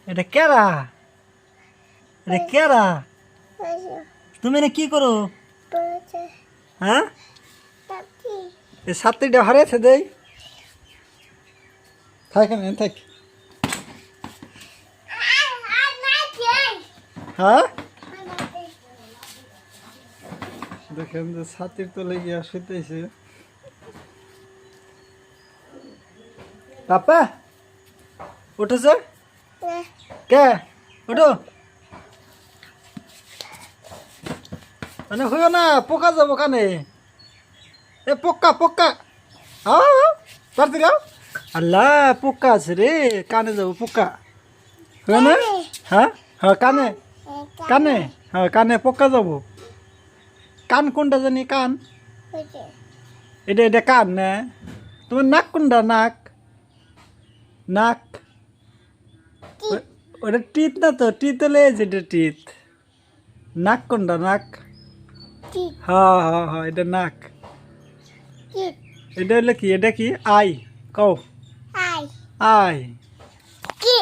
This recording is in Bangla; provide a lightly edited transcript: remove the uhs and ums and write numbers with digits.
এটা কেরা? এটা কেরা? তুমি এনে কি করো? হ্যাঁ, এই ছাত্রীটা হারিয়েছে দেই থাক না থাক। হ্যাঁ, দেখেন যে ছাতির তলে গিয়া শুতেছে। পাপা উঠেছে কে? ওঠো, মানে হইও না, পোকা যাবো কানে। এ পোকা পোকা, তাড়াতাড়ি আও। আল্লাহ, পোকা আছে রে, কানে যাবো পোকা। হইও না? হ্যাঁ হ্যাঁ, কানে কানে, হ্যাঁ কানে পোকা যাবো। কান কোনটা জানি? কান এটা এটা কান না? তোমার নাক কোনটা? নাক নাক ওটা টিত না তো, টিত হলে যেটা টিত। নাক কোনটা? নাক, হ্যাঁ হ্যাঁ হ্যাঁ, এটা নাক। এটা হলে কি? এটা কি? আই কও, আই। কি